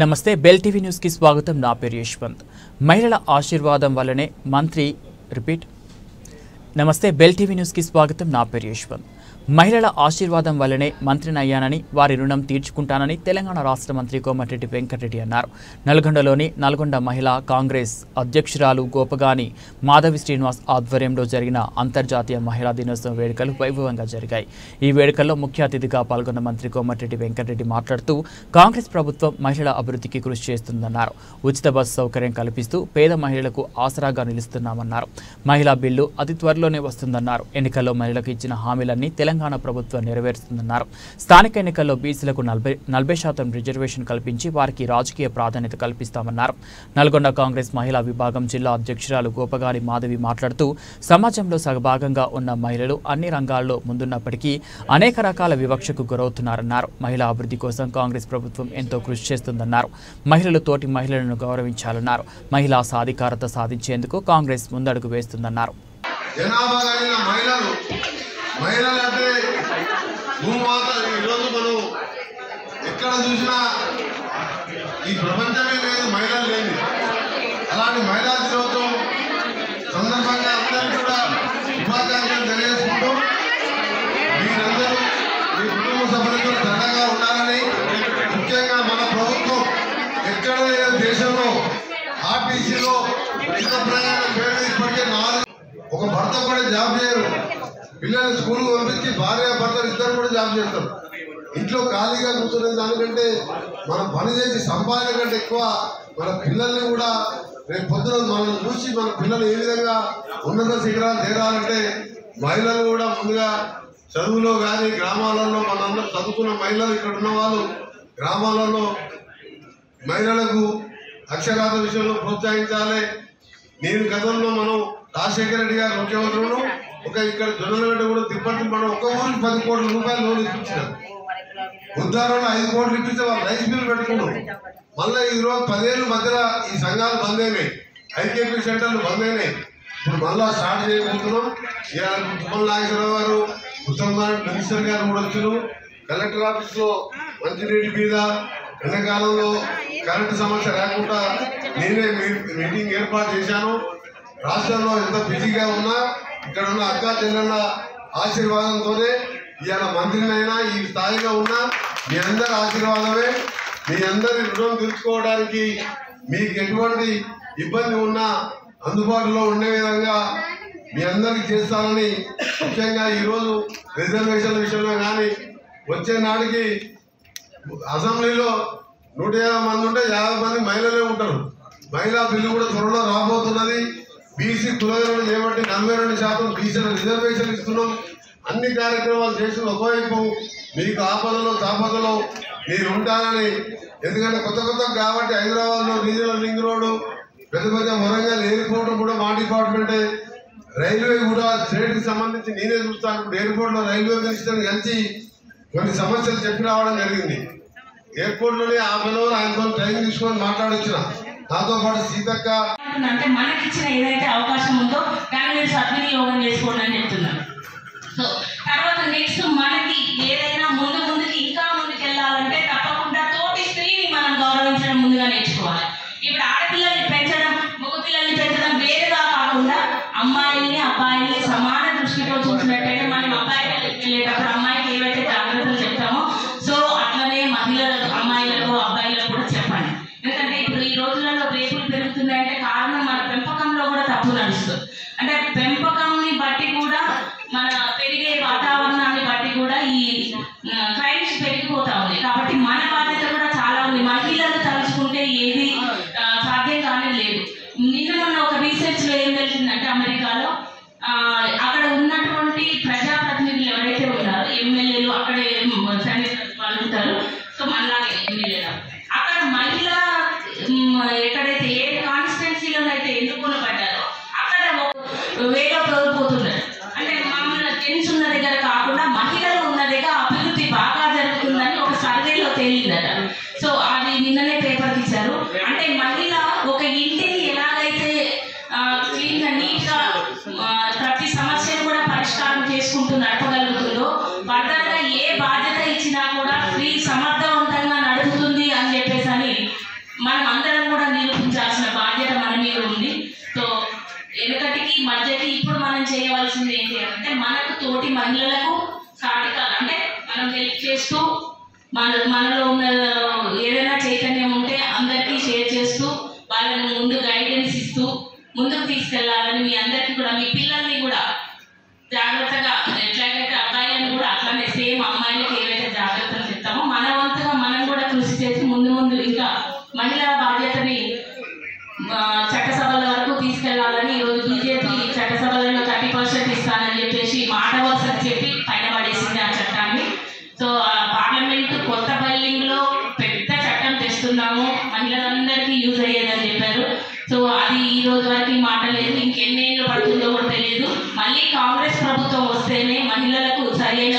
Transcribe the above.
నమస్తే bell TV news కి స్వాగతం. నా పేరు యశ్వంత్. మహిళల ఆశీర్వాదం వల్లనే మంత్రి నమస్తే బెల్ టీవీ న్యూస్ కి స్వాగతం. నా పేరు యశ్వంత్. మహిళల ఆశీర్వాదం వల్లనే మంత్రినయ్యానని, వారి రుణం తీర్చుకుంటానని తెలంగాణ రాష్ట్ర మంత్రి కోమటిరెడ్డి వెంకటరెడ్డి అన్నారు. నల్గొండలోని నల్గొండ మహిళా కాంగ్రెస్ అధ్యక్షురాలు గోపగాని మాధవి శ్రీనివాస్ ఆధ్వర్యంలో జరిగిన అంతర్జాతీయ మహిళా దినోత్సవం వేడుకలు వైభవంగా జరిగాయి. ఈ వేడుకల్లో ముఖ్య అతిథిగా పాల్గొన్న మంత్రి కోమటిరెడ్డి వెంకటరెడ్డి మాట్లాడుతూ కాంగ్రెస్ ప్రభుత్వం మహిళల అభివృద్ధికి కృషి చేస్తుందన్నారు. ఉచిత బస్సు సౌకర్యం కల్పిస్తూ పేద మహిళలకు ఆసరాగా నిలుస్తున్నామన్నారు. మహిళా బిల్లు అతి త్వరలోనే వస్తుందన్నారు. ఎన్నికల్లో మహిళలకు ఇచ్చిన హామీలన్నీ తెలంగాణ ప్రభుత్వం నెరవేరుస్తుందన్నారు. స్థానిక ఎన్నికల్లో బీసీలకు 40% రిజర్వేషన్ కల్పించి వారికి రాజకీయ ప్రాధాన్యత కల్పిస్తామన్నారు. నల్గొండ కాంగ్రెస్ మహిళా విభాగం జిల్లా అధ్యక్షురాలు గోపగాని మాధవి మాట్లాడుతూ సమాజంలో సగభాగంగా ఉన్న మహిళలు అన్ని రంగాల్లో ముందున్నప్పటికీ అనేక రకాల వివక్షకు గురవుతున్నారన్నారు. మహిళా అభివృద్ధి కోసం కాంగ్రెస్ ప్రభుత్వం ఎంతో కృషి చేస్తుందన్నారు. మహిళలు తోటి మహిళలను గౌరవించాలన్నారు. మహిళా సాధికారత సాధించేందుకు కాంగ్రెస్ ముందడుగు వేస్తుందన్నారు. మహిళలంటే భూమాత. ఈరోజు మనం ఎక్కడ చూసినా ఈ ప్రపంచమే లేదు మహిళలు లేని. అలాంటి మహిళా దినోత్సవం సందర్భంగా అందరికీ కూడా శుభాకాంక్షలు తెలియజేసుకుంటూ మీరందరూ మీ కుటుంబ సభ్యులతో దండగా ఉండాలని, ముఖ్యంగా మన ప్రభుత్వం ఎక్కడ దేశంలో ఆర్టీసీలో ఉచిత ప్రయాణం పేరు ఇప్పటికే ఒక భర్త కూడా జాబ్ చేయరు. పిల్లలు స్కూల్ పంపించి భార్య భర్తలు ఇద్దరు కూడా జాబ్ చేస్తారు. ఇంట్లో ఖాళీగా కూర్చునే దానికంటే మనం పని చేసి సంపాదన కంటే ఎక్కువ మన పిల్లల్ని కూడా రేపు పొద్దున మనం చూసి మన పిల్లలు ఏ విధంగా ఉన్నత శిఖరాలు చేరాలంటే మహిళలు కూడా ముందుగా చదువులో కానీ గ్రామాలలో మనందరూ చదువుకున్న మహిళలు ఇక్కడ ఉన్న వాళ్ళు గ్రామాలలో మహిళలకు అక్షరాత విషయంలో ప్రోత్సహించాలి. నేను గతంలో మనం రాజశేఖర రెడ్డి గారు ముఖ్యమంత్రులను ఇక్కడ జొన్నలగడ్డ కూడా తిప్పటి మనం ఒక్క ఊరికి 10 కోట్ల రూపాయలు లోన్ ఇప్పించినాం. ఉద్దారంలో 5 కోట్లు ఇప్పిస్తే వాళ్ళు రైస్ బిల్ పెట్టుకున్నాం. మళ్ళీ ఈరోజు 10 ఏళ్ళ మధ్యలో ఈ సంఘాలు బంద్ అయినాయి, ఐకేపీ సెంటర్లు బంద్ అయినాయి. ఇప్పుడు మళ్ళా స్టార్ట్ చేయబోతున్నాం. తుమ్మల నాగేశ్వరరావు గారు, ఉత్తమ్ కుమార్ మినిస్టర్ గారు కూడా వచ్చారు. కలెక్టర్ ఆఫీస్లో మంచినీటి మీద ఎండాకాలంలో కరెంటు సమస్య రాకుండా నేనే మీటింగ్ ఏర్పాటు చేశాను. రాష్ట్రంలో ఎంత బిజీగా ఉన్నా ఇక్కడ ఉన్న అక్కా చెల్లెళ్ళ ఆశీర్వాదంతోనే ఇవాళ మంత్రినైనా ఈ స్థాయిలో ఉన్నా మీ అందరి ఆశీర్వాదమే. మీ అందరి రుణం తీర్చుకోవడానికి మీకు ఎటువంటి ఇబ్బంది ఉన్నా అందుబాటులో ఉండే విధంగా మీ అందరికీ చేస్తానని, ముఖ్యంగా ఈరోజు రిజర్వేషన్ల విషయంలో కానీ వచ్చే నాటికి అసెంబ్లీలో 150 మంది ఉంటే 50 మంది మహిళలే ఉంటారు. మహిళా బిల్లు కూడా త్వరలో రాబోతున్నది. బీసీ కులగలను చేపట్టి 42% బీసీల రిజర్వేషన్ ఇస్తున్నాం. అన్ని కార్యక్రమాలు చేసి ఒకవైపు మీకు ఆపదలో తాపదలో మీరు ఉంటారని. ఎందుకంటే కొత్త కాబట్టి హైదరాబాద్లో రీజనల్ రింగ్ రోడ్డు, పెద్ద వరంగల్ ఎయిర్పోర్ట్ కూడా మా డిపార్ట్మెంటే. రైల్వే కూడా స్టేట్కి సంబంధించి నేనే చూస్తాను. ఇప్పుడు ఎయిర్పోర్ట్లో రైల్వే మినిస్టర్ని కలిసి కొన్ని సమస్యలు చెప్పి రావడం జరిగింది. ఎయిర్పోర్ట్లోనే ఆయనతో ట్రైనింగ్ తీసుకొని మాట్లాడొచ్చిన. నాతో పాటు సీతక్క అంటే మనకిచ్చిన ఏదైతే అవకాశం ఉందో దాన్ని మీరు సద్వినియోగం చేసుకోండి అని చెప్తున్నాను. సో తర్వాత నెక్స్ట్ మనకి ఏదైనా ముందుకి ఇంకా ముందుకు వెళ్ళాలంటే తప్పకుండా తోటి స్త్రీని మనం గౌరవించడం ముందుగా నేర్చుకోవాలి. ఇప్పుడు ఆడపిల్లల్ని పెంచడం, మగ పిల్లల్ని పెంచడం వేరుగా కాకుండా అమ్మాయిల్ని అబ్బాయిల్ని సమాన దృష్టితో చూసినట్టయితే మనం అబ్బాయి వెళ్ళేటప్పుడు అమ్మాయికి ఏవైతే జాగ్రత్తలు చెప్తామో సో అట్లనే మహిళలకు, అమ్మాయిలకు, అబ్బాయిలకు కూడా చెప్పండి. ఎందుకంటే ఇప్పుడు ఈ రోజులలో రేపులు పెరుగుతున్నాయంటే కారణం మన పెంపకంలో కూడా తప్పు నడుస్తుంది. అంటే పెంపకంని బట్టి కూడా మన పెరిగే వాతావరణాన్ని బట్టి కూడా ఈ క్రైమ్స్ పెరిగిపోతా ఉంది. కాబట్టి మన బాధ్యత కూడా చాలా ఉంది. మహిళలు తలుచుకుంటే ఏది సాధ్యం కానీ లేదు. నిన్న మొన్న ఒక రీసెర్చ్లో ఏం తెలిసిందంటే అమెరికాలో అక్కడ ఉన్నటువంటి ప్రజాప్రతినిధులు ఎవరైతే ఉన్నారో ఎమ్మెల్యేలు, అక్కడ వాళ్ళు ఉంటారు. సో మనలాగే ఎమ్మెల్యేలు అక్కడ మహిళ ఎక్కడైతే ఏ కాన్స్టిట్యున్సీలోనైతే ఎన్నుకోబడ్డారో అక్కడ వేలో తోలిపోతున్నారు. అంటే మామూలుగా జెంట్స్ ఉన్న దగ్గర కాకుండా మహిళలు ఉన్న దగ్గర అభివృద్ధి బాగా జరుగుతుందని ఒక సర్వేలో తేలిందట. సో అది నిన్ననే పేపర్ తీశారు. అంటే మహిళ ఒక ఇంటిని ఎలాగైతే క్లీన్గా నీట్గా ప్రతి సమస్యను కూడా పరిష్కారం చేసుకుంటూ నడపగలుగుతుందో ఫర్దర్గా ఏ బాధ్యత ఇచ్చినా కూడా స్త్రీ సమర్థవంతంగా నడుపుతుంది అని చెప్పేసి యూజ్ అయ్యేదని చెప్పారు. సో అది ఈ రోజు వరకు ఈ మాట లేదు. ఇంకెన్నేళ్ళు పడుతుందో కూడా తెలియదు. మళ్ళీ కాంగ్రెస్ ప్రభుత్వం వస్తేనే మహిళలకు సరైన